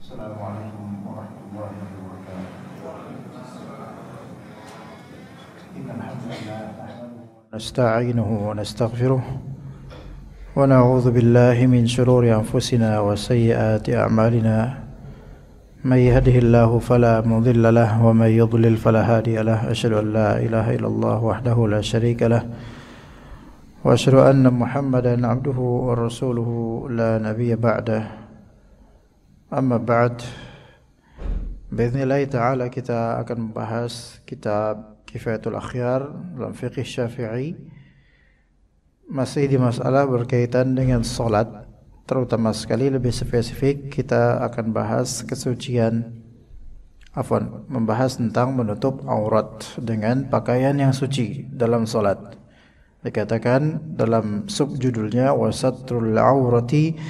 Assalamualaikum warahmatullahi wabarakatuh. Innal hamdalillah nasta'inuhu wa nastaghfiruh wa na'udzu billahi min shururi anfusina wa sayyiati a'malina. May yahdihillahu fala mudilla lahu wa may yudlil fala hadiya lahu. Asyhadu an la ilaha illallah wahdahu la syarika lahu wa asyhadu anna Muhammadan 'abduhu wa rasuluhu la nabiyya ba'dahu. Amma ba'd, bi'idznillah ta'ala kita akan membahas kitab Kifayatul Akhyar dalam fiqh Syafi'i, masih di masalah berkaitan dengan salat, terutama sekali lebih spesifik kita akan bahas membahas tentang menutup aurat dengan pakaian yang suci dalam salat. Dikatakan dalam subjudulnya wasatrul aurati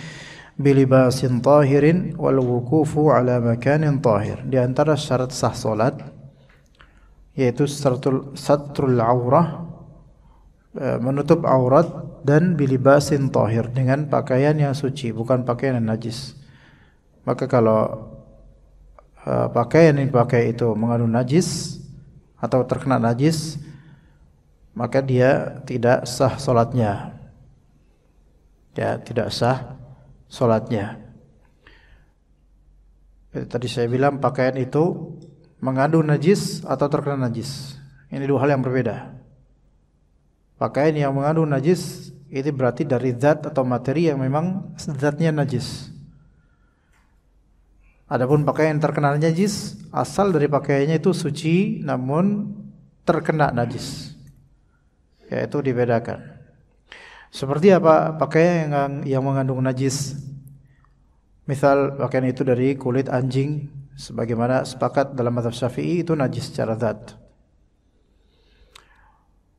bilibasin tahirin wal wukufu ala makanin tahir. Di antara syarat sah salat yaitu satrul aurah, menutup aurat, dan bilibasin tahir, dengan pakaian yang suci, bukan pakaian yang najis. Maka kalau pakaian yang dipakai itu mengandung najis atau terkena najis, maka dia tidak sah salatnya. Ya, tidak sah salatnya. Tadi saya bilang pakaian itu mengandung najis atau terkena najis. Ini dua hal yang berbeda. Pakaian yang mengandung najis itu berarti dari zat atau materi yang memang zatnya najis. Adapun pakaian yang terkena najis, asal dari pakaiannya itu suci namun terkena najis, yaitu dibedakan. Seperti apa pakaian yang mengandung najis? Misal pakaian itu dari kulit anjing, sebagaimana sepakat dalam mazhab Syafi'i itu najis secara zat.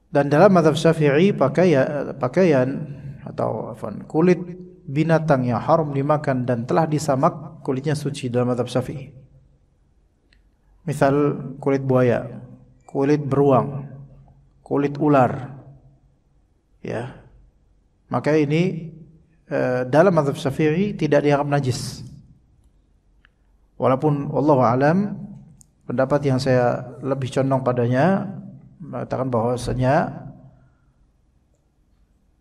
Dan dalam mazhab Syafi'i pakaian atau kulit binatang yang haram dimakan dan telah disamak, kulitnya suci dalam mazhab Syafi'i. Misal kulit buaya, kulit beruang, kulit ular, ya. Maka ini dalam mazhab Syafi'i tidak dianggap najis. Walaupun wallahu alam, pendapat yang saya lebih condong padanya mengatakan bahwasanya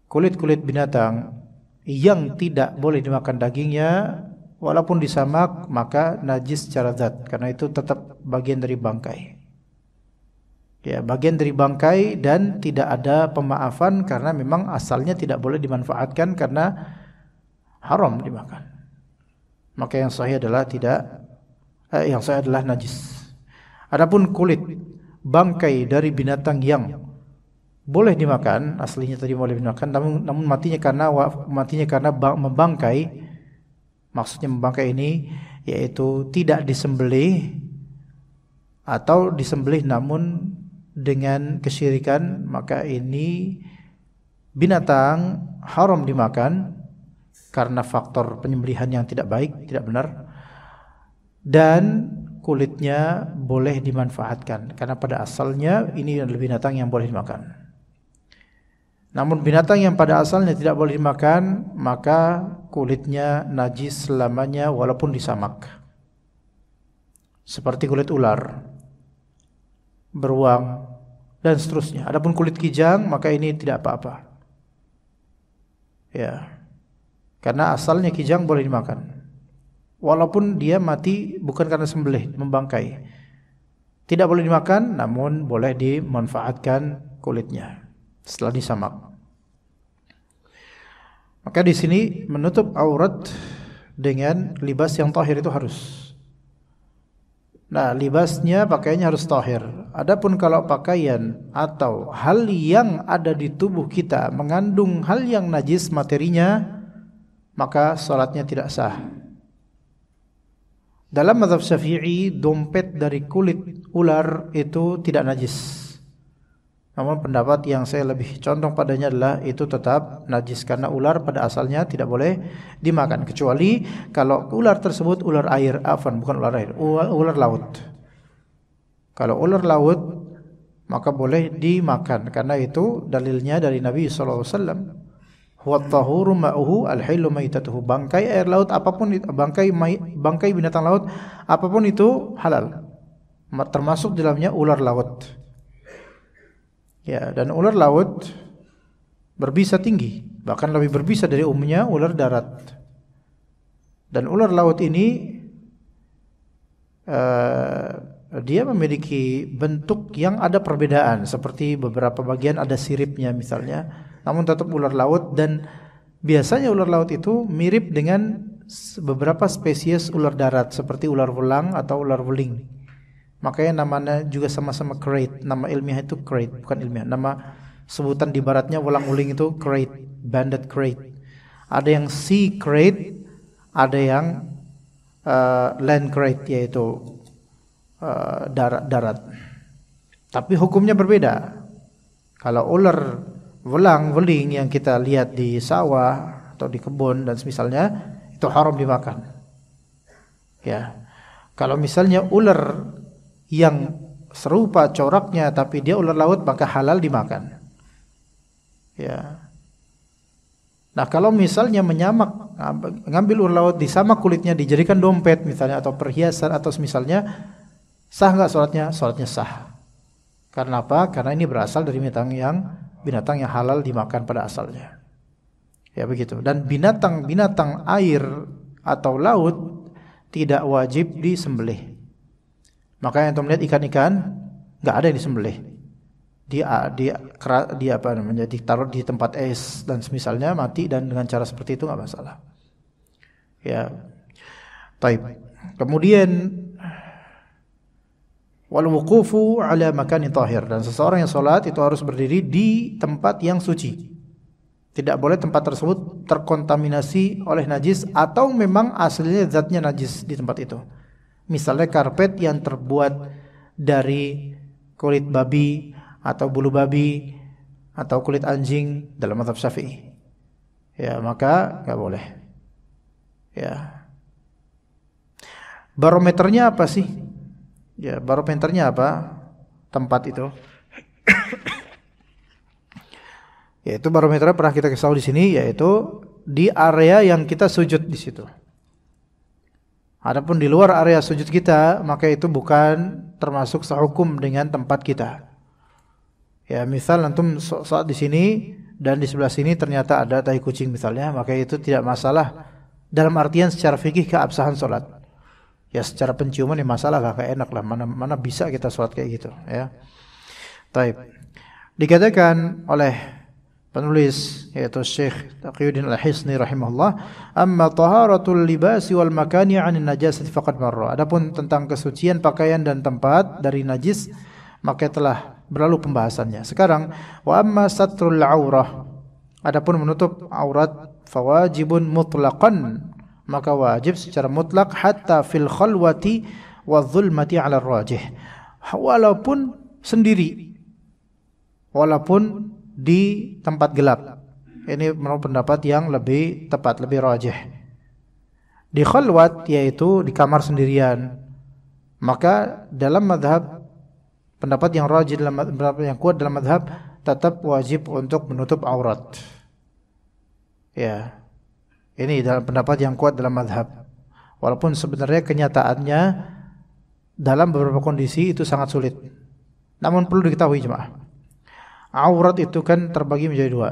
kulit-kulit binatang yang tidak boleh dimakan dagingnya walaupun disamak maka najis secara zat, karena itu tetap bagian dari bangkai. Ya, bagian dari bangkai dan tidak ada pemaafan karena memang asalnya tidak boleh dimanfaatkan karena haram dimakan. Maka yang sahih adalah najis. Adapun kulit bangkai dari binatang yang boleh dimakan, aslinya tadi boleh dimakan, namun matinya karena membangkai. Maksudnya membangkai ini yaitu tidak disembelih atau disembelih namun dengan kesyirikan, maka ini binatang haram dimakan karena faktor penyembelihan yang tidak baik, tidak benar, dan kulitnya boleh dimanfaatkan karena pada asalnya ini adalah binatang yang boleh dimakan. Namun binatang yang pada asalnya tidak boleh dimakan, maka kulitnya najis selamanya walaupun disamak. Seperti kulit ular, beruang, dan seterusnya. Adapun kulit kijang maka ini tidak apa-apa. Ya. Karena asalnya kijang boleh dimakan. Walaupun dia mati bukan karena sembelih, membangkai. Tidak boleh dimakan namun boleh dimanfaatkan kulitnya setelah disamak. Maka di sini menutup aurat dengan libas yang tahir itu harus. Nah, libasnya pakaiannya harus tahir. Adapun kalau pakaian atau hal yang ada di tubuh kita mengandung hal yang najis materinya, maka salatnya tidak sah. Dalam mazhab Syafi'i, dompet dari kulit ular itu tidak najis. Namun pendapat yang saya lebih condong padanya adalah itu tetap najis karena ular pada asalnya tidak boleh dimakan kecuali kalau ular tersebut ular air, bukan ular air, ular laut. Kalau ular laut maka boleh dimakan karena itu dalilnya dari Nabi SAW. Huwa tahuru ma'uhu al-hillu maitatuhu. Bangkai air laut apapun itu, bangkai binatang laut apapun itu halal. Termasuk dalamnya ular laut. Ya, dan ular laut berbisa tinggi, bahkan lebih berbisa dari umumnya ular darat. Dan ular laut ini dia memiliki bentuk yang ada perbedaan, seperti beberapa bagian ada siripnya misalnya, namun tetap ular laut. Dan biasanya ular laut itu mirip dengan beberapa spesies ular darat seperti ular welang atau ular weling. Makanya namanya juga sama-sama krait. Nama ilmiah itu krait, bukan ilmiah. Nama sebutan di baratnya welang-weling itu krait, banded krait. Ada yang sea krait, ada yang land krait, yaitu darat. Tapi hukumnya berbeda. Kalau ular welang-weling yang kita lihat di sawah atau di kebun dan semisalnya, itu haram dimakan. Ya. Kalau misalnya ular yang serupa coraknya tapi dia ular laut, maka halal dimakan. Ya. Nah, kalau misalnya menyamak, ngambil ular laut disamak kulitnya dijadikan dompet misalnya atau perhiasan atau semisalnya, sah enggak sholatnya? Sholatnya sah. Karena apa? Karena ini berasal dari binatang yang halal dimakan pada asalnya. Ya begitu. Dan binatang air atau laut tidak wajib disembelih. Makanya antum lihat ikan-ikan enggak ada yang disembelih. Ditaruh di tempat es dan semisalnya mati, dan dengan cara seperti itu enggak masalah. Ya. Baik. Kemudian wal wuqufu ala makanin tahir, dan seseorang yang salat itu harus berdiri di tempat yang suci. Tidak boleh tempat tersebut terkontaminasi oleh najis atau memang aslinya zatnya najis di tempat itu. Misalnya karpet yang terbuat dari kulit babi atau bulu babi atau kulit anjing dalam mazhab Syafi'i. Ya, maka enggak boleh. Ya. Barometernya apa sih? Ya, barometernya apa? Tempat itu. Yaitu barometernya pernah kita kasih tahu di sini, yaitu di area yang kita sujud di situ. Adapun di luar area sujud kita, maka itu bukan termasuk sehukum dengan tempat kita. Ya, misal antum saat di sini dan di sebelah sini ternyata ada tai kucing misalnya, maka itu tidak masalah dalam artian secara fikih keabsahan salat. Ya, secara penciuman ya masalah lah, kayak enak lah, mana bisa kita salat kayak gitu, ya. Taib. Dikatakan oleh penulis yaitu Syekh Taqiyuddin Al-Hisni rahimahullah, amma taharatul libasi wal makani 'anil najasati faqad marra. Adapun tentang kesucian pakaian dan tempat dari najis, maka telah berlalu pembahasannya. Sekarang wa amma satrul aurah, adapun menutup aurat, fawajibun mutlaqan, maka wajib secara mutlak hatta fil khalwati wadh-dhulmati 'ala ar-rajih, walaupun sendiri, walaupun di tempat gelap. Ini menurut pendapat yang lebih tepat, lebih rajih. Di khalwat, yaitu di kamar sendirian, maka dalam madhab, pendapat yang rajih dalam pendapat yang kuat dalam madhab, tetap wajib untuk menutup aurat. Ya, ini dalam pendapat yang kuat dalam madhab. Walaupun sebenarnya kenyataannya dalam beberapa kondisi itu sangat sulit. Namun perlu diketahui jemaah, aurat itu kan terbagi menjadi dua.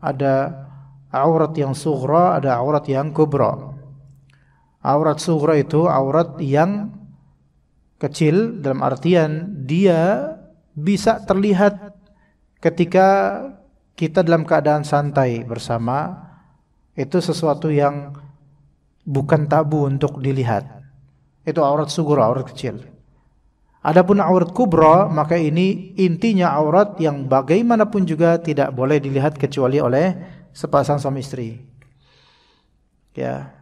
Ada aurat yang sughra, ada aurat yang kubra. Aurat sughra itu aurat yang kecil, dalam artian dia bisa terlihat ketika kita dalam keadaan santai bersama. Itu sesuatu yang bukan tabu untuk dilihat. Itu aurat sughra, aurat kecil. Adapun aurat kubra, maka ini intinya aurat yang bagaimanapun juga tidak boleh dilihat kecuali oleh sepasang suami istri. Ya.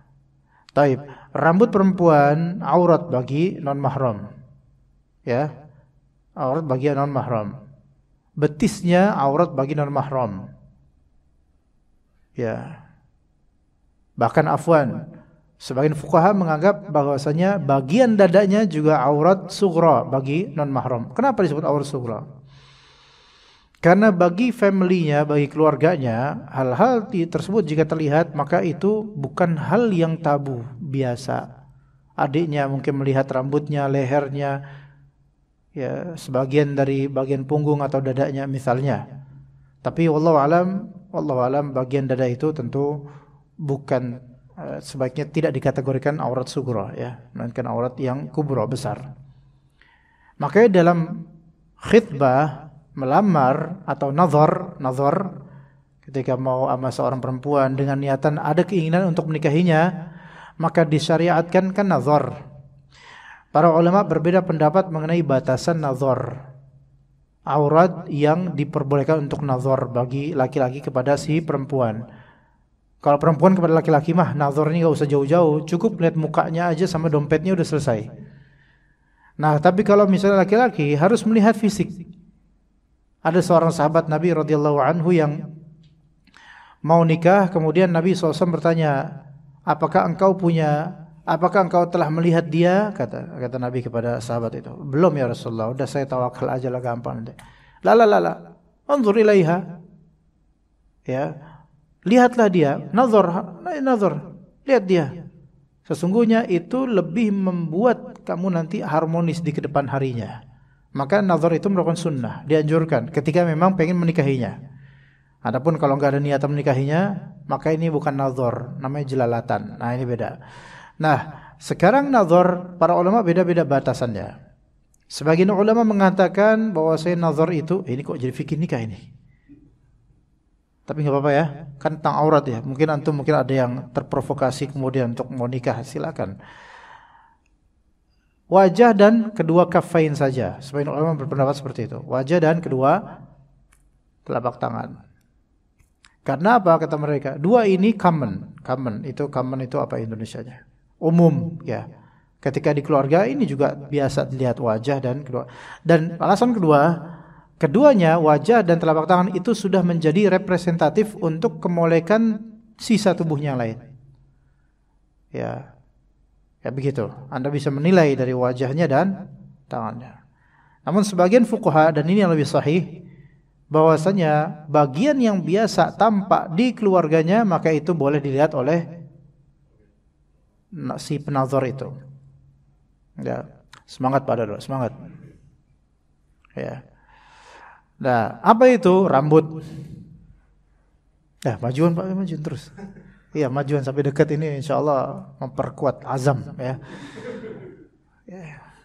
Taib. Rambut perempuan aurat bagi non mahram. Ya. Aurat bagi non mahram. Betisnya aurat bagi non mahram. Ya. Bahkan afwan, sebagian fuqaha menganggap bahwasanya bagian dadanya juga aurat sughra bagi non mahram. Kenapa disebut aurat sughra? Karena bagi family-nya, bagi keluarganya, hal-hal tersebut jika terlihat, maka itu bukan hal yang tabu biasa. Adiknya mungkin melihat rambutnya, lehernya, ya sebagian dari bagian punggung atau dadanya misalnya. Tapi wallahu alam bagian dada itu tentu bukan sebaiknya tidak dikategorikan aurat sughra ya, melainkan aurat yang kubra besar. Makanya dalam khitbah, melamar atau nazar ketika mau sama seorang perempuan dengan niatan ada keinginan untuk menikahinya, maka disyariatkan kan nazar. Para ulama berbeda pendapat mengenai batasan nazar. Aurat yang diperbolehkan untuk nazar bagi laki-laki kepada si perempuan. Kalau perempuan kepada laki-laki mah nazarnya enggak usah jauh-jauh, cukup lihat mukanya aja sama dompetnya udah selesai. Nah, tapi kalau misalnya laki-laki harus melihat fisik. Ada seorang sahabat Nabi radhiyallahu anhu yang mau nikah, kemudian Nabi SAW bertanya, apakah engkau telah melihat dia? Kata Nabi kepada sahabat itu. Belum ya Rasulullah, udah saya tawakal aja lah, gampang nanti. La, anzur ilaiha. Ya, lihatlah dia, nazar, lihat dia. Sesungguhnya itu lebih membuat kamu nanti harmonis di kedepan harinya. Maka nazar itu merupakan sunnah, dianjurkan ketika memang pengen menikahinya. Adapun kalau enggak ada niatan menikahinya, maka ini bukan nazar, namanya jelalatan. Nah, ini beda. Nah, sekarang nazar para ulama beda-beda batasannya. Sebagian ulama mengatakan bahwa nazar itu, ini kok jadi fikih nikah ini. Tapi enggak apa-apa ya, kan tentang aurat ya. Mungkin ada yang terprovokasi kemudian untuk mau nikah, silakan. Wajah dan kedua kafain saja. Sebagian ulama berpendapat seperti itu. Wajah dan kedua telapak tangan. Karena apa kata mereka? Dua ini common itu apa Indonesianya? Umum ya. Ketika di keluarga ini juga biasa dilihat wajah dan kedua. Dan alasan keduanya wajah dan telapak tangan itu sudah menjadi representatif untuk kemolekan sisa tubuhnya yang lain. Ya begitu. Anda bisa menilai dari wajahnya dan tangannya. Namun sebagian fuqaha, dan ini yang lebih sahih, bahwasanya bagian yang biasa tampak di keluarganya maka itu boleh dilihat oleh si penazar itu. Ya, semangat Pak Dodo, semangat. Ya. Nah, apa itu? Rambut. Majuan Pak, majuan terus. Iya, majuan sampai dekat ini insyaallah memperkuat azam ya.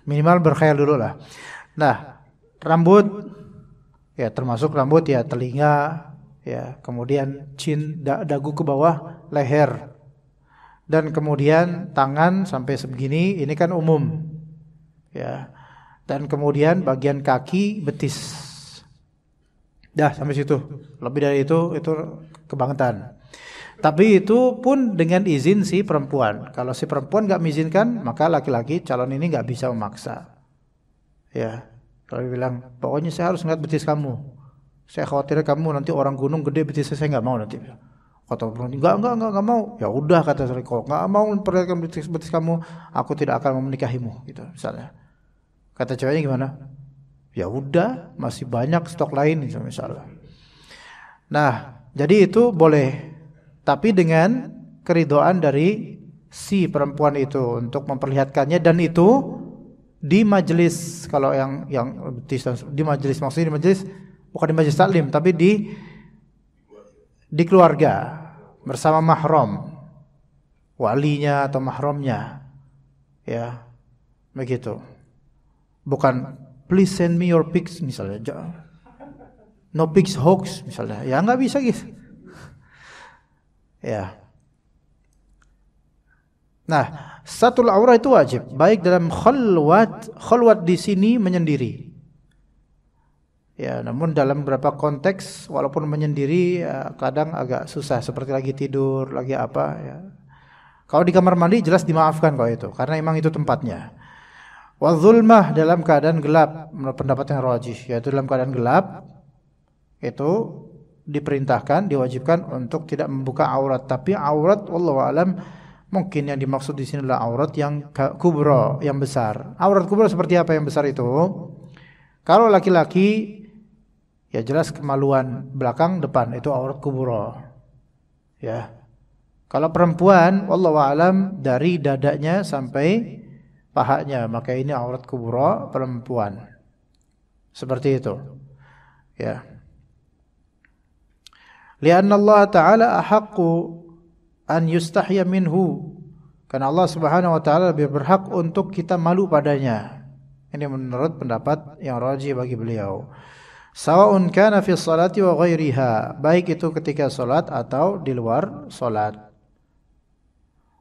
Minimal berkhayal dulu lah. Nah, rambut ya termasuk rambut ya, telinga ya, kemudian chin, dagu ke bawah, leher. Dan kemudian tangan sampai sebegini, ini kan umum. Ya. Dan kemudian bagian kaki, betis. Dah sampai situ. Lebih dari itu kebangetan. Tapi itu pun dengan izin si perempuan. Kalau si perempuan enggak mengizinkan, maka laki-laki calon ini enggak bisa memaksa. Ya. Kalau bilang, pokoknya saya harus ngeliat betis kamu. Saya khawatir kamu nanti orang gunung gede betisnya, saya enggak mau nanti. Kata perempuan, enggak mau. Ya udah kata saya, kalau enggak mau memperlihatkan betis kamu, aku tidak akan menikahimu gitu misalnya. Kata ceweknya gimana? Ya udah, masih banyak stok lain gitu misalnya. Nah, jadi itu boleh. Tapi dengan keridhaan dari si perempuan itu untuk memperlihatkannya, dan itu di majelis. Kalau yang di majelis, maksudnya di majelis bukan di majelis taklim, tapi di keluarga bersama mahram, walinya atau mahramnya. Ya. Begitu. Bukan please send me your pics misalnya. No pics hoax misalnya. Ya enggak bisa gitu. Ya. Nah, satul aurah itu wajib, baik dalam khalwat di sini menyendiri. Ya, namun dalam beberapa konteks walaupun menyendiri kadang agak susah, seperti lagi tidur, lagi apa ya. Kalau di kamar mandi jelas dimaafkan kalau itu, karena memang itu tempatnya. Wa zulmah dalam keadaan gelap, menurut pendapat yang rajih, yaitu dalam keadaan gelap itu diperintahkan, diwajibkan untuk tidak membuka aurat. Tapi aurat wallahu alam mungkin yang dimaksud di sini adalah aurat yang kubra, yang besar. Aurat kubra seperti apa yang besar itu? Kalau laki-laki Ya jelas kemaluan belakang depan itu aurat kubra. Ya. Kalau perempuan wallahu alam dari dadanya sampai pahanya, maka ini aurat kubra perempuan. Seperti itu. Ya. Lianna Allah Ta'ala ahaqqu an yustahya minhu. Karena Allah Subhanahu wa taala lebih berhak untuk kita malu padanya. Ini menurut pendapat yang rajih bagi beliau. Sawa'un kana fi sholati wa ghairiha, baik itu ketika salat atau di luar salat.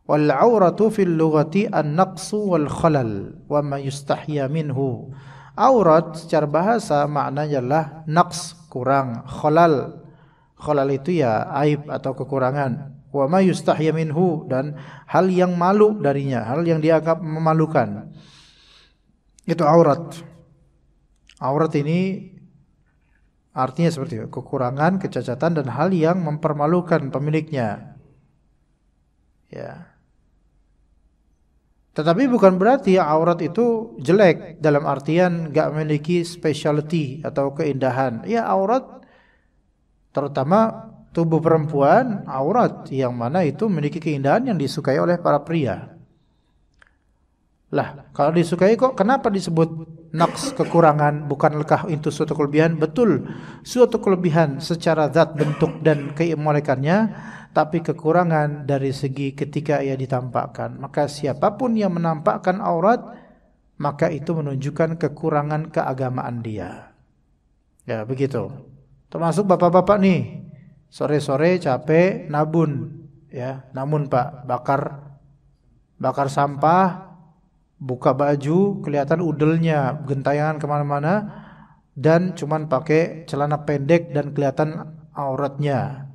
Wal 'auratu fil lughati an-naqsu wal khalal wa ma yustahya minhu. Aurat secara bahasa maknanya adalah naqs, kurang, khalal. Khalal itu ya aib atau kekurangan. Wa ma yustahya minhu, dan hal yang malu darinya, hal yang dianggap memalukan. Itu aurat. Aurat ini artinya seperti itu, kekurangan, kecacatan dan hal yang mempermalukan pemiliknya. Ya. Tetapi bukan berarti aurat itu jelek dalam artian enggak memiliki specialty atau keindahan. Ya, aurat terutama tubuh perempuan aurat yang mana itu memiliki keindahan yang disukai oleh para pria. Lah, kalau disukai kok kenapa disebut naqs, kekurangan, bukankah itu suatu kelebihan? Betul, suatu kelebihan secara zat, bentuk dan kemolekannya, tapi kekurangan dari segi ketika ia ditampakkan. Maka siapapun yang menampakkan aurat, maka itu menunjukkan kekurangan keagamaan dia. Ya, begitu. Termasuk bapak-bapak nih, sore-sore capek nabun, ya, namun Pak bakar sampah, buka baju, kelihatan udelnya, gentayangan kemana-mana, dan cuman pakai celana pendek dan kelihatan auratnya.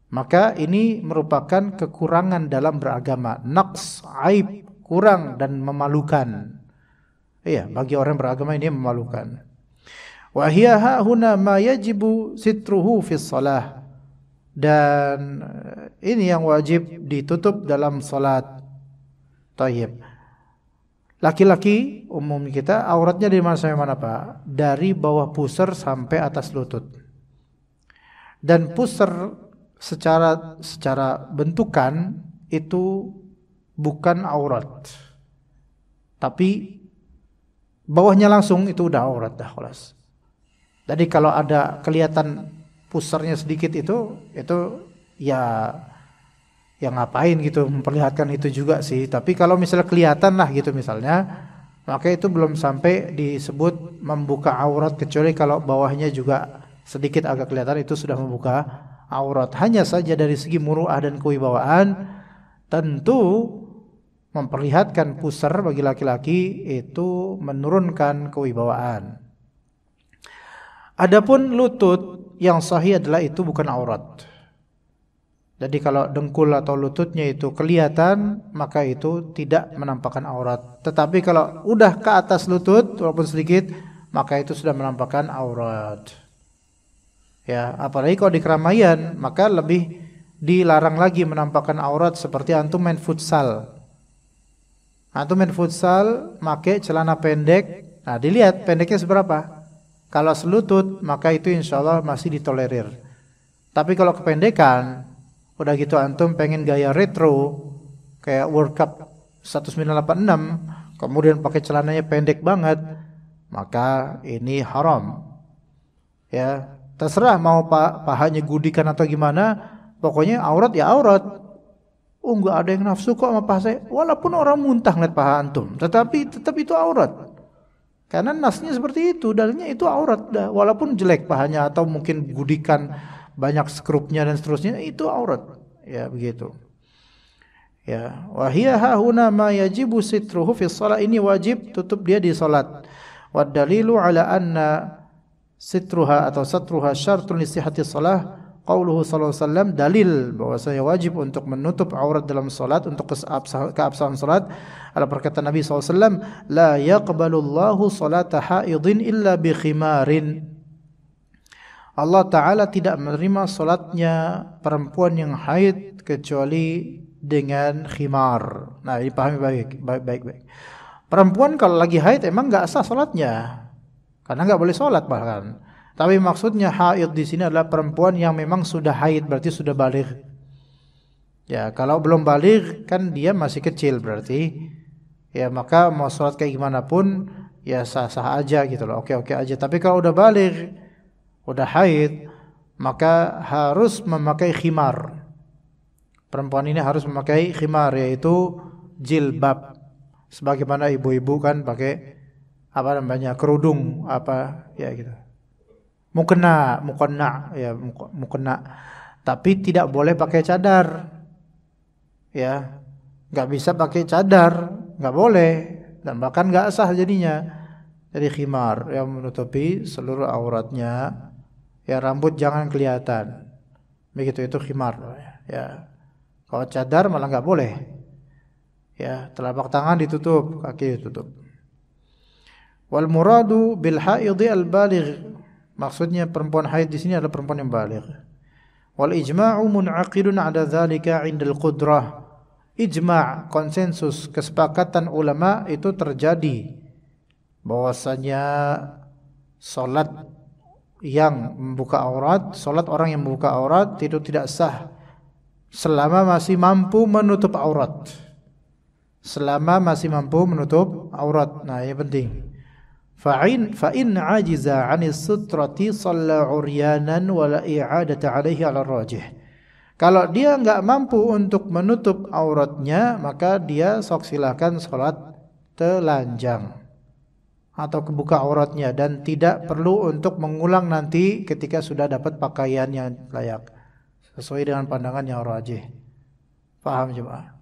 Maka ini merupakan kekurangan dalam beragama, naqs, aib, kurang dan memalukan. Iya, bagi orang beragama ini memalukan. Wa hiya huna ma yajibu sitruhu fi shalah. Dan ini yang wajib ditutup dalam salat. Thayyib. Laki-laki umum kita auratnya dari mana sampai mana Pak? Dari bawah pusar sampai atas lutut. Dan pusar secara bentukan itu bukan aurat. Tapi bawahnya langsung itu udah aurat dah kelas. Jadi kalau ada kelihatan pusarnya sedikit itu ya ngapain gitu memperlihatkan itu juga sih. Tapi kalau misalnya kelihatan lah gitu misalnya, maka itu belum sampai disebut membuka aurat, kecuali kalau bawahnya juga sedikit agak kelihatan, itu sudah membuka aurat. Hanya saja dari segi muru'ah dan kewibawaan, tentu memperlihatkan pusar bagi laki-laki itu menurunkan kewibawaan. Adapun lutut yang sahih adalah itu bukan aurat. Jadi kalau dengkul atau lututnya itu kelihatan, maka itu tidak menampakkan aurat. Tetapi kalau udah ke atas lutut walaupun sedikit, maka itu sudah menampakkan aurat. Ya, apalagi kalau di keramaian, maka lebih dilarang lagi menampakkan aurat, seperti antum main futsal. Antum main futsal pakai celana pendek. Nah, dilihat pendeknya seberapa. Kalau selutut, maka itu insyaallah masih ditolerir. Tapi kalau kependekan, udah gitu antum pengen gaya retro kayak World Cup 1986, kemudian pakai celananya pendek banget, maka ini haram. Ya, terserah mau pahanya gudikan atau gimana, pokoknya aurat ya aurat. Enggak ada yang nafsu kok sama paha saya, walaupun orang muntah ngeliat paha antum, tetapi tetap itu aurat. Karena nasnya seperti itu, dalilnya itu aurat dah, walaupun jelek pahanya atau mungkin gudikan banyak skrupnya dan seterusnya, itu aurat. Ya begitu. Ya, wa hiya huna ma yajibu sitruhu fi shalah, ini wajib tutup dia di salat. Wa dalilu ala anna sitruha atau satruha syartun li sihhati shalah qauluhu sallallahu alaihi wasallam, dalil bahwasanya wajib untuk menutup aurat dalam salat untuk keabsahan salat adalah perkataan Nabi sallallahu alaihi wasallam, la yaqbalullahu salata haidin illa bi khimarin. Allah Ta'ala tidak menerima salatnya perempuan yang haid kecuali dengan khimar. Nah, ini pahami baik-baik. Perempuan kalau lagi haid emang enggak sah salatnya, karena enggak boleh salat bahkan. Tapi maksudnya haid di sini adalah perempuan yang memang sudah haid, berarti sudah baligh. Ya, kalau belum baligh kan dia masih kecil berarti. Ya, maka mau sholat kayak gimana pun ya sah-sah aja gitu loh. Oke-oke aja. Tapi kalau udah baligh, udah haid, maka harus memakai khimar. Perempuan ini harus memakai khimar, yaitu jilbab. Sebagaimana ibu-ibu kan pakai apa namanya, kerudung apa ya gitu. Mukena ya, mukena. Tapi tidak boleh pakai cadar. Ya. Enggak bisa pakai cadar, enggak boleh, dan bahkan enggak sah jadinya. Jadi khimar yang menutupi seluruh auratnya. Ya, rambut jangan kelihatan. Begitu, itu khimar ya. Kalau cadar malah enggak boleh. Ya, telapak tangan ditutup, kaki ditutup. Wal muradu bil haidhi al baligh. Maksudnya perempuan haid di sini adalah perempuan yang baligh. Wal ijma'u mun'aqidun 'ala dzalika 'indal qudrah. Ijma', konsensus, kesepakatan ulama itu terjadi bahwasanya salat yang membuka aurat, salat orang yang membuka aurat itu tidak sah selama masih mampu menutup aurat. Selama masih mampu menutup aurat. Nah, ini penting. Fa in ajiza 'anis sutrati shalla 'uryanan wa la i'adata 'alaihi 'ala rajih. Kalau dia enggak mampu untuk menutup auratnya, maka dia sok silakan salat telanjang atau kebuka auratnya, dan tidak perlu untuk mengulang nanti ketika sudah dapat pakaian yang layak sesuai dengan pandangan yang rajih. Paham jemaah?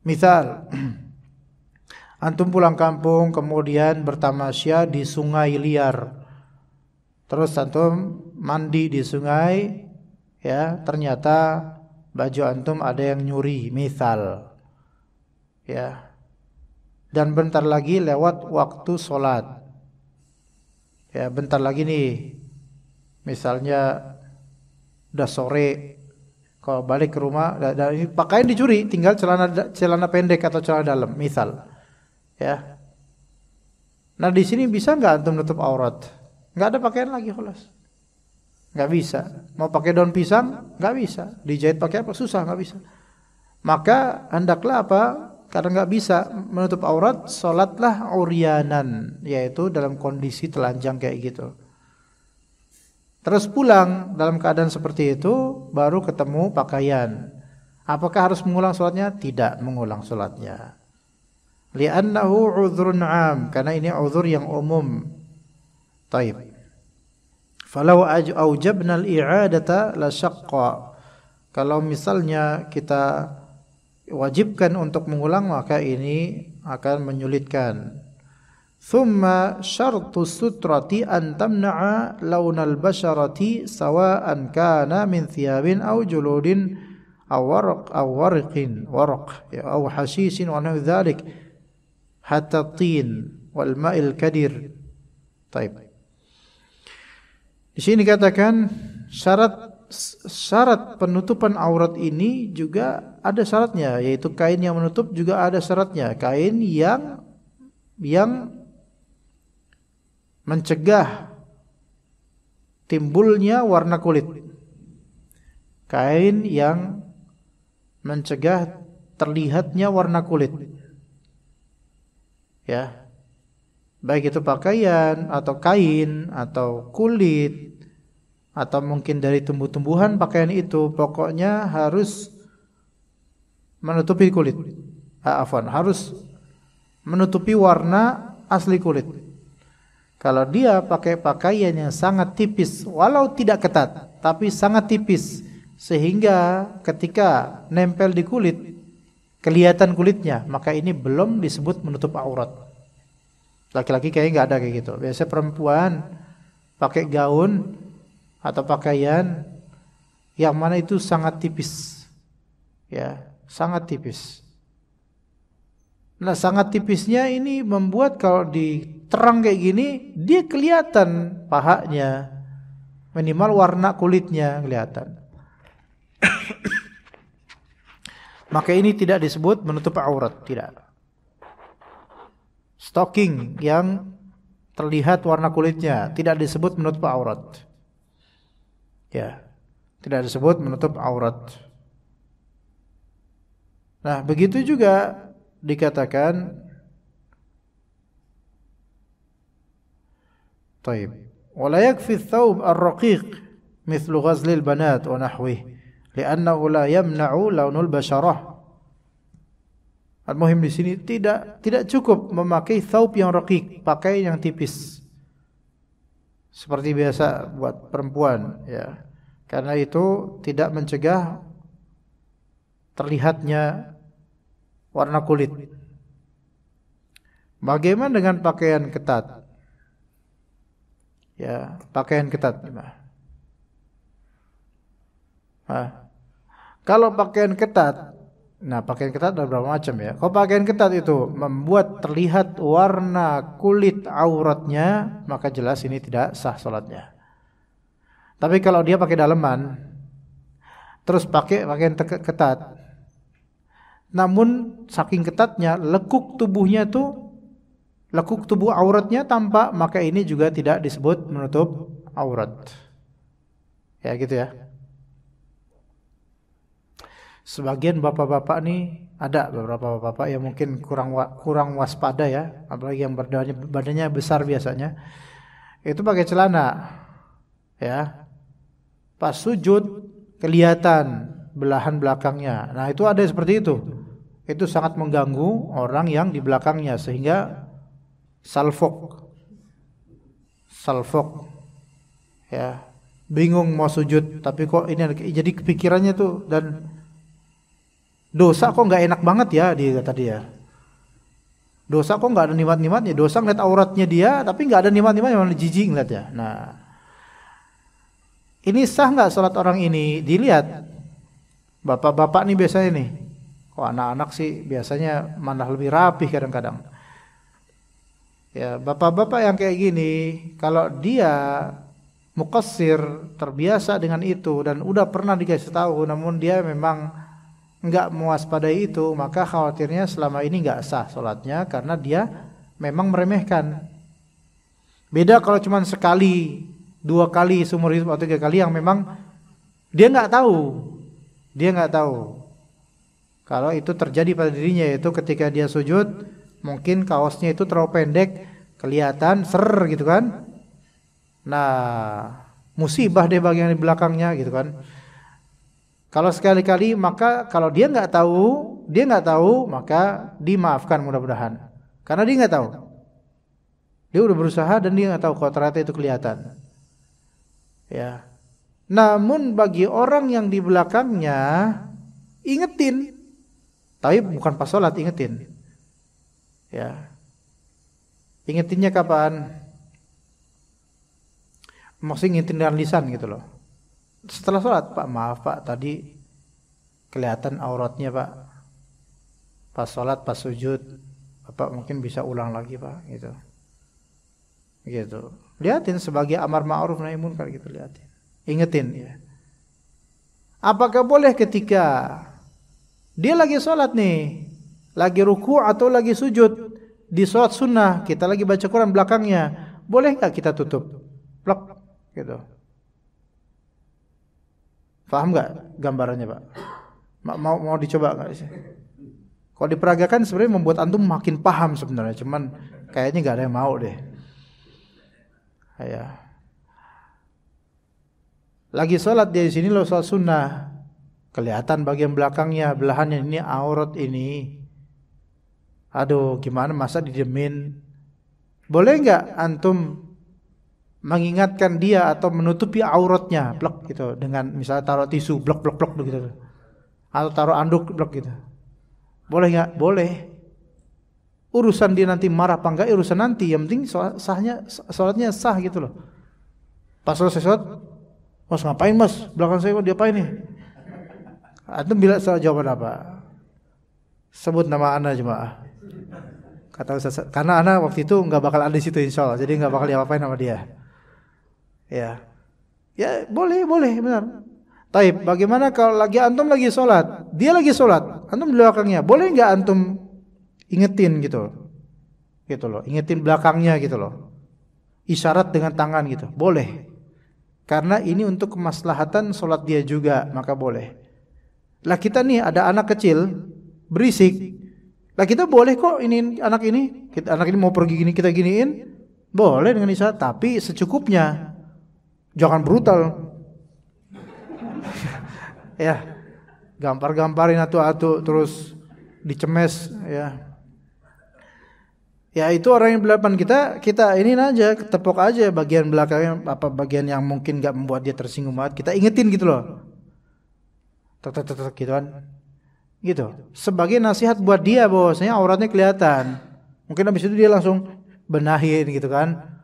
Misal antum pulang kampung kemudian bertamasya di sungai liar. Terus antum mandi di sungai, ya, ternyata baju antum ada yang nyuri, misal. Ya. Dan bentar lagi lewat waktu sholat. Ya, bentar lagi nih. Misalnya udah sore, kalau balik ke rumah, pakaian dicuri, tinggal celana pendek atau celana dalam, misal. Ya. Nah, di sini bisa enggak antum nutup aurat? Enggak ada pakaian lagi, khalas. Enggak bisa. Mau pakai daun pisang? Enggak bisa. Dijahit pakai apa? Susah, enggak bisa. Maka hendaklah apa? Karena enggak bisa menutup aurat, salatlah uryanan, yaitu dalam kondisi telanjang kayak gitu. Terus pulang dalam keadaan seperti itu, baru ketemu pakaian. Apakah harus mengulang salatnya? Tidak mengulang salatnya. Li'annahu 'udhrun 'am, karena ini uzur yang umum. Taib. Falau aujabna al-i'adata la syaqqa. Kalau misalnya kita wajibkan untuk mengulang, maka ini akan menyulitkan. Thumma syartu sutrati an tamna'a launal basharati sawa'an kana min thiyabin aw juludin aw warqin aw hashisin wa nahwi dzalik hatta tin wal ma'il kadir. Taib. Di sini dikatakan syarat penutupan aurat ini juga ada syaratnya, yaitu kain yang menutup juga ada syaratnya. Kain yang mencegah timbulnya warna kulit. Kain yang mencegah terlihatnya warna kulit. Ya. Baik itu pakaian atau kain atau kulit atau mungkin dari tumbuh-tumbuhan pakaian itu, pokoknya harus menutupi kulit. Harus menutupi warna asli kulit. Kalau dia pakai pakaian yang sangat tipis, walau tidak ketat, tapi sangat tipis, sehingga ketika nempel di kulit kelihatan kulitnya, maka ini belum disebut menutup aurat. Laki-laki kayaknya nggak ada kayak gitu. Biasanya perempuan pakai gaun atau pakaian yang mana itu sangat tipis, ya, sangat tipis. Nah, sangat tipisnya ini membuat kalau diterang kayak gini, dia kelihatan pahanya, minimal warna kulitnya kelihatan. Maka ini tidak disebut menutup aurat, tidak. Stocking yang terlihat warna kulitnya, tidak disebut menutup aurat. Ya, tidak disebut menutup aurat. Nah, begitu juga dikatakan طيب ولا يكفي الثوب الرقيق مثل غزل البنات ونحوه لأنه لا يمنع لون البشرة. Al-muhim di sini tidak cukup memakai thawb yang raqiq, pakaian yang tipis seperti biasa buat perempuan, ya. Karena itu tidak mencegah terlihatnya warna kulit. Bagaimana dengan pakaian ketat? Ya, pakaian ketat. Kalau pakaian ketat, pakaian ketat ada berapa macam ya? Kalau pakaian ketat itu membuat terlihat warna kulit auratnya, maka jelas ini tidak sah salatnya. Tapi kalau dia pakai daleman, terus pakai pakaian ketat, namun saking ketatnya lekuk tubuh auratnya tampak, maka ini juga tidak disebut menutup aurat. Ya gitu ya. Sebagian bapak-bapak nih, ada beberapa bapak yang mungkin kurang waspada ya, apalagi yang badannya besar biasanya, itu pakai celana, ya. Pas sujud kelihatan belahan belakangnya. Nah itu ada seperti itu. Itu sangat mengganggu orang yang di belakangnya sehingga salfok, ya, bingung mau sujud, tapi kok ini jadi kepikirannya tuh, dan dosa kok nggak enak banget ya, dia kata dia. Dosa kok nggak ada nikmat-nikmatnya, dosa ngeliat auratnya dia, tapi nggak ada nikmat-nikmatnya, malah jijik ngeliat ya. Nah, ini sah nggak salat orang ini? Dilihat, bapak-bapak nih biasanya nih, kok anak-anak sih biasanya malah lebih rapih kadang-kadang. Ya, bapak-bapak yang kayak gini, kalau dia muqassir, terbiasa dengan itu dan udah pernah dikasih tahu, namun dia memang enggak mewaspadai itu, maka khawatirnya selama ini enggak sah salatnya karena dia memang meremehkan. Beda kalau cuma sekali, 2 kali seumur hidup atau 3 kali yang memang dia enggak tahu. Kalau itu terjadi pada dirinya, yaitu ketika dia sujud, mungkin kaosnya itu terlalu pendek, kelihatan gitu kan. Nah, musibah deh bagian di belakangnya gitu kan. Kalau sekali-kali, maka kalau dia nggak tahu, maka dimaafkan mudah-mudahan. Karena dia nggak tahu. Dia udah berusaha dan dia nggak tahu kalau ternyata itu kelihatan. Ya. Namun bagi orang yang di belakangnya, ingetin. Tapi bukan pas sholat, ingetin. Ya. Ingetinnya kapan? Maksudnya ingetin dengan lisan gitu loh. Setelah sholat, Pak, maaf Pak, tadi kelihatan auratnya Pak. Pas sholat, pas sujud, Bapak mungkin bisa ulang lagi Pak, gitu. Gitu. Lihatin sebagai amar ma'ruf nahi munkar gitu, lihatin. Ingetin ya. Apakah boleh ketika dia lagi sholat nih, lagi ruku' atau lagi sujud di sholat sunnah, kita lagi baca Quran belakangnya, boleh nggak kita tutup? Plok, gitu. Paham nggak gambarannya Pak? Mau dicoba nggak sih? Kalau diperagakan sebenarnya membuat antum makin paham sebenarnya, cuman kayaknya nggak ada yang mau deh. Ya. Lagi sholat dia di sini loh, sholat sunnah, kelihatan bagian belakangnya, belahannya ini aurat ini. Aduh, gimana masa didiemin? Boleh nggak antum mengingatkan dia atau menutupi auratnya, blok gitu, dengan misalnya taruh tisu, blok gitu, atau taruh anduk, blok gitu. Boleh nggak? Boleh. Urusan dia nanti marah apa enggak, urusan nanti. Yang penting sholatnya sah gitu loh. Pas selesai sholat, Mas ngapain Mas? Belakang saya kok diapain nih? Antum bila jawaban apa? Sebut nama ana jemaah. Kata Ustaz, karena ana waktu itu nggak bakal ada di situ insyaallah, jadi nggak bakal diapain sama dia. Ya boleh benar. Taib, bagaimana kalau antum lagi sholat, dia lagi sholat, antum di belakangnya, boleh nggak antum ingetin gitu loh, ingetin belakangnya gitu loh. isyarat dengan tangan gitu, boleh. Karena ini untuk kemaslahatan sholat dia juga, maka boleh. Lah kita nih ada anak kecil berisik, lah kita boleh kok ini anak ini mau pergi gini kita giniin, boleh dengan isyarat, tapi secukupnya, jangan brutal. Ya, gampar-gamparin atu-atu terus dicemes ya. Ya itu orang yang belakang kita ini aja, tepok aja bagian belakangnya, apa bagian yang mungkin enggak membuat dia tersinggung banget, kita ingetin gitu loh. Tek gitu kan. Gitu. Sebagai nasihat buat dia bahwasanya auratnya kelihatan. Mungkin habis itu dia langsung benahin gitu kan.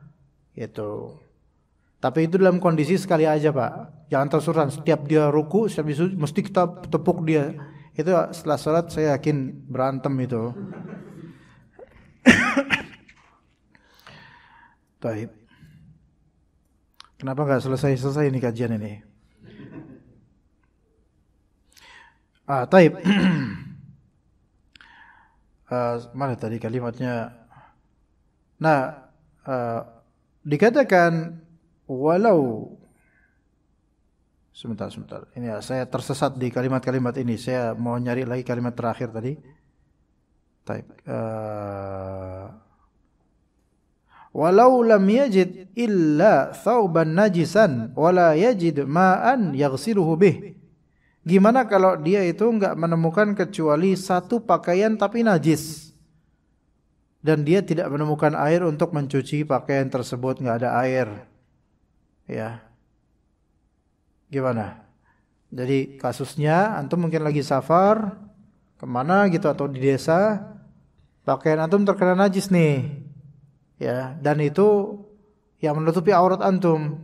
Gitu. Tapi itu dalam kondisi sekali aja, Pak. Jangan terus-terusan setiap dia ruku, setiap itu mesti kita tepuk dia. Itu setelah salat saya yakin berantem itu. Taib. Kenapa enggak selesai ini kajian ini? Taib. Mana tadi kalimatnya? Nah, dikatakan walau sebentar. Ini saya tersesat di kalimat-kalimat ini. Saya mau nyari lagi kalimat terakhir tadi. Taib. Walau lam yajid illa thawban najisan wala yajid ma'an yaghsiluhu bih. Gimana kalau dia itu enggak menemukan kecuali satu pakaian tapi najis, dan dia tidak menemukan air untuk mencuci pakaian tersebut, enggak ada air. Ya. Gimana? Jadi kasusnya antum mungkin lagi safar kemana gitu atau di desa, pakaian antum terkena najis nih. Ya, dan itu yang menutupi aurat antum,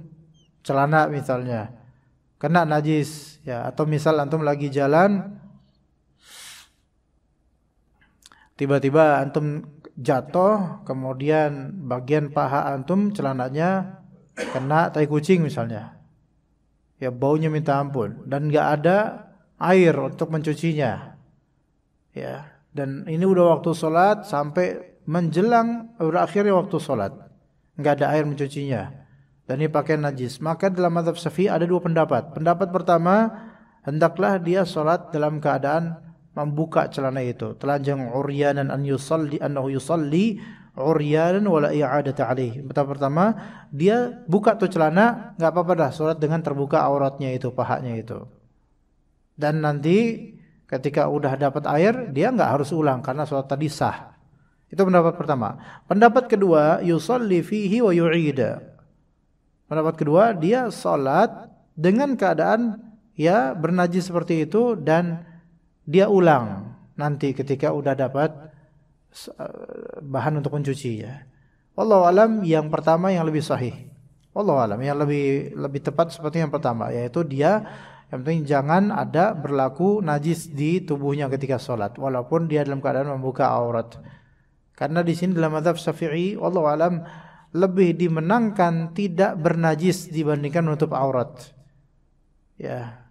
celana misalnya, kena najis, ya, atau misal antum lagi jalan, tiba-tiba antum jatuh, kemudian bagian paha antum celananya kena tai kucing misalnya, ya baunya minta ampun, dan enggak ada air untuk mencucinya, ya, dan ini udah waktu sholat sampai menjelang berakhirnya waktu sholat, enggak ada air mencucinya, dan ini pakaian najis. Maka dalam mazhab Syafi'i ada dua pendapat. Pendapat pertama, hendaklah dia sholat dalam keadaan membuka celana itu, telanjang uryanan annahu yusalli uryanan wala i'adata alaih. Pendapat pertama, dia buka tuh celana, enggak apa-apa dah sholat dengan terbuka auratnya itu, pahanya itu. Dan nanti ketika udah dapat air, dia enggak harus ulang karena sholat tadi sah. Itu pendapat pertama. Pendapat kedua, yusalli fihi wa yu'ida. Pendapat kedua, dia salat dengan keadaan ya bernajis seperti itu dan dia ulang nanti ketika udah dapat bahan untuk mencuci ya. Wallahu alam, yang pertama yang lebih sahih. Wallahu alam, yang lebih tepat seperti yang pertama, yaitu dia yang penting jangan ada berlaku najis di tubuhnya ketika salat walaupun dia dalam keadaan membuka aurat. Karena di sini dalam mazhab Syafi'i, wallahu alam, lebih dimenangkan tidak bernajis dibandingkan menutup aurat. Ya.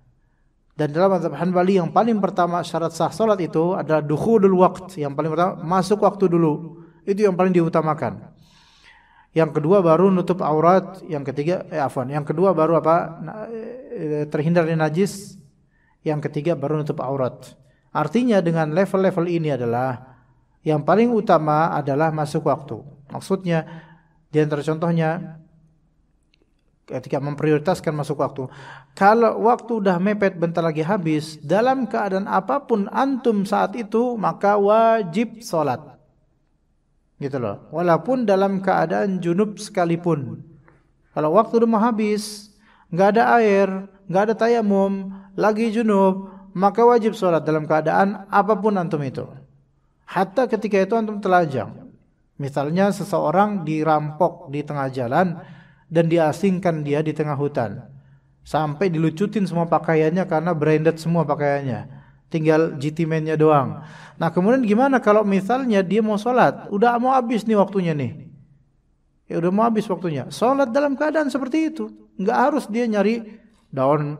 Dan dalam mazhab Hanbali yang paling pertama syarat sah salat itu adalah dukhulul waqt, yang paling pertama masuk waktu dulu. Itu yang paling diutamakan. Yang kedua baru nutup aurat, yang ketiga yang kedua baru terhindar dari najis, yang ketiga baru nutup aurat. Artinya dengan level-level ini adalah yang paling utama adalah masuk waktu. Maksudnya, di antara contohnya, ketika memprioritaskan masuk waktu. Kalau waktu udah mepet bentar lagi habis, dalam keadaan apapun antum saat itu, maka wajib sholat. Gitu loh. Walaupun dalam keadaan junub sekalipun. Kalau waktu udah mau habis, nggak ada air, nggak ada tayamum, lagi junub, maka wajib sholat dalam keadaan apapun antum itu. Hatta ketika itu antum telanjang. Misalnya seseorang dirampok di tengah jalan dan diasingkan dia di tengah hutan. Sampai dilucutin semua pakaiannya karena branded semua pakaiannya. Tinggal GT-man-nya doang. Nah kemudian gimana kalau misalnya dia mau sholat? Udah mau habis nih waktunya nih. Ya udah mau habis waktunya. Sholat dalam keadaan seperti itu. Nggak harus dia nyari daun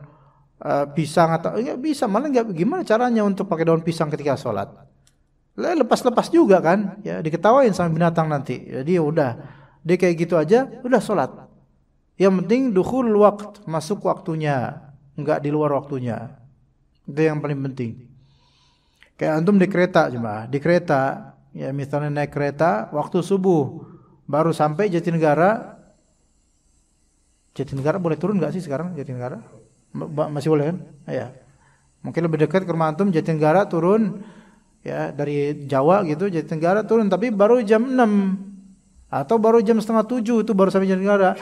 pisang atau enggak bisa. Malah enggak, gimana caranya untuk pakai daun pisang ketika sholat? Lepas-lepas juga kan, ya diketawain sama binatang nanti. Jadi udah Dia kayak gitu aja, udah sholat. Yang penting dukhul waqt, masuk waktunya, enggak di luar waktunya. Itu yang paling penting. Kayak antum di kereta jemaah, di kereta, ya misalnya naik kereta waktu subuh, baru sampai Jatinegara. Jatinegara boleh turun enggak sih sekarang Jatinegara? Masih boleh kan? Ya. Mungkin lebih dekat ke rumah antum Jatinegara turun ya dari Jawa gitu, Jatinegara turun tapi baru jam 6 atau baru jam setengah 7 itu baru sampai Jatinegara.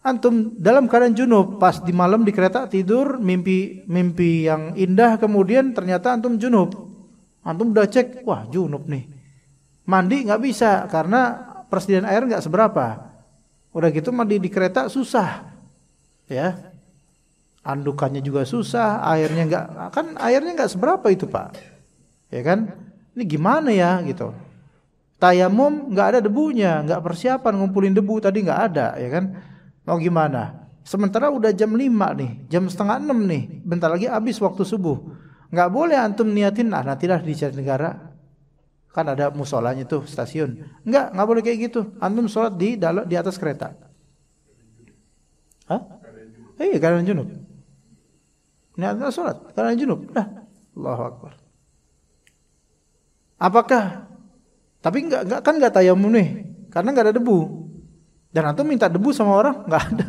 Antum dalam keadaan junub, pas di malam di kereta tidur, mimpi yang indah, kemudian ternyata antum junub. Antum udah cek, wah junub nih. Mandi nggak bisa karena persediaan air nggak seberapa. Udah gitu mandi di kereta susah, ya. Andukannya juga susah, airnya nggak seberapa itu Pak, ya kan? Ini gimana ya gitu? Tayamum nggak ada debunya, nggak persiapan ngumpulin debu tadi nggak ada, ya kan? Mau gimana? Sementara udah jam 5 nih, jam setengah 6 nih, bentar lagi habis waktu subuh. Nggak boleh antum niatin, nantilah di Jatinegara, kan ada musolanya tuh stasiun. Nggak boleh kayak gitu. Antum sholat di atas kereta. Hah? Iya, karena junub. Niatnya sholat karena junub. Allahu Akbar. Apakah? Tapi nggak tayamum nih, karena nggak ada debu. Dan antum minta debu sama orang, nggak ada.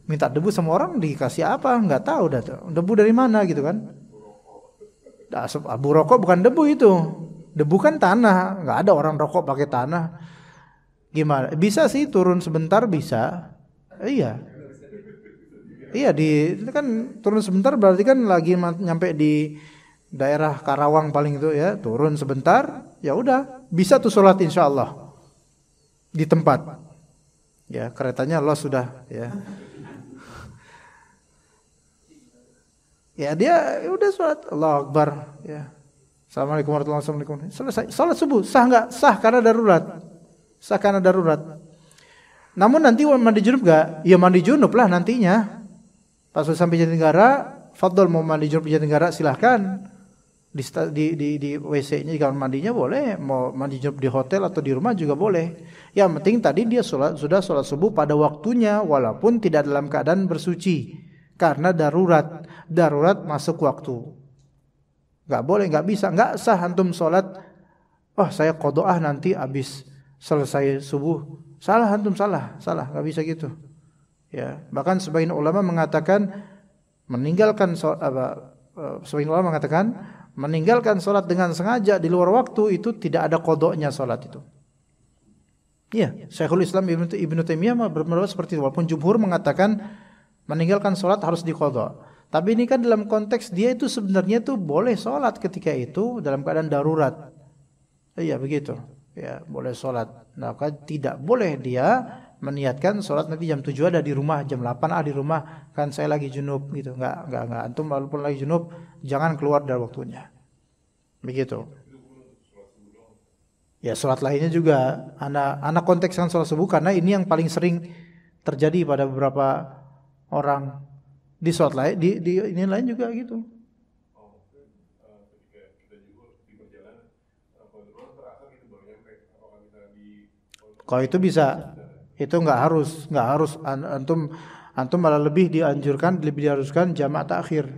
Minta debu sama orang dikasih apa? Nggak tahu dah. Debu dari mana gitu kan? Abu rokok bukan debu itu. Debu kan tanah, nggak ada orang rokok pakai tanah. Gimana? Bisa sih turun sebentar bisa. Iya. Iya itu kan turun sebentar berarti kan lagi nyampe di daerah Karawang paling itu ya, turun sebentar, ya udah bisa tuh sholat insyaallah di tempat. Ya keretanya los sudah ya. Ya dia udah sholat, Allahu Akbar ya. Assalamualaikum warahmatullahi wabarakatuh. Selesai. Salat subuh sah enggak? Sah karena darurat. Sah karena darurat. Namun nanti mandi junub enggak? Ya mandi junub lah nantinya. Pas sampai Jatinegara, fadhol mau mandi junub di Jatinegara silahkan. Di WC-nya di kamar mandinya boleh, mau mandi junub di hotel atau di rumah juga boleh. Yang penting tadi dia sudah sholat subuh pada waktunya walaupun tidak dalam keadaan bersuci karena darurat masuk waktu. Enggak boleh, enggak bisa, enggak sah antum sholat. Oh saya qodhoah nanti habis selesai subuh. Salah antum, salah, enggak bisa gitu. Ya, bahkan sebagian ulama mengatakan meninggalkan sholat dengan sengaja di luar waktu itu tidak ada qodhonya sholat itu. Iya, Syekhul Islam Ibnu Taimiyah berpendapat seperti itu. Walaupun jumhur mengatakan meninggalkan sholat harus diqodho. Tapi ini kan dalam konteks dia itu sebenarnya tuh boleh sholat ketika itu dalam keadaan darurat. Iya begitu. Ya boleh sholat. Nah kan tidak boleh dia meniatkan sholat nanti jam 7 ada di rumah, jam 8 di rumah, kan saya lagi junub gitu. Enggak. Antum walaupun lagi junub jangan keluar dari waktunya. Begitu. Ya sholat lainnya juga anak kontekskan sholat subuh karena ini yang paling sering terjadi pada beberapa orang. Di sholat lain, di ini lain juga gitu. Kalau itu bisa, itu nggak harus antum malah lebih diharuskan jamak takhir.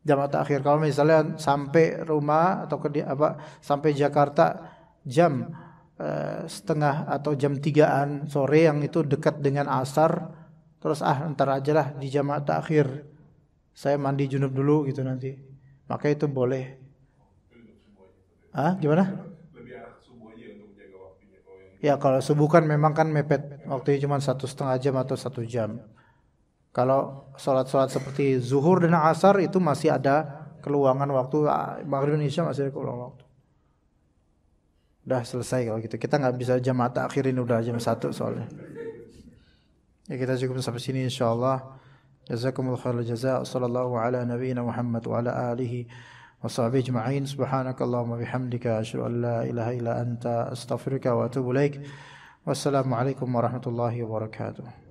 Jamak takhir kalau misalnya sampai rumah atau sampai Jakarta jam setengah atau jam 3-an sore yang itu dekat dengan asar. Terus entar aja lah di jamak takhir. Saya mandi junub dulu gitu nanti. Maka itu boleh. Gimana? Lebih arah subuh aja untuk menjaga waktunya. Ya kalau subuh kan memang kan mepet. Waktunya cuma 1,5 jam atau 1 jam. Kalau sholat seperti zuhur dan asar itu masih ada keluangan waktu. Maghrib Indonesia masih ada keluangan waktu. Udah selesai kalau gitu. Kita nggak bisa jamak takhir ini udah jam 1 soalnya. Ya kita cukup sampai sini insyaallah. Jazakumullahu khairal jazaa. Sallallahu ala nabiyyina Muhammad wa ala alihi wa sahbihi ajma'in. Subhanakallahumma bihamdika asyhadu an la ilaha illa anta astaghfiruka wa atubu ilaik. Wassalamu alaikum warahmatullahi wabarakatuh.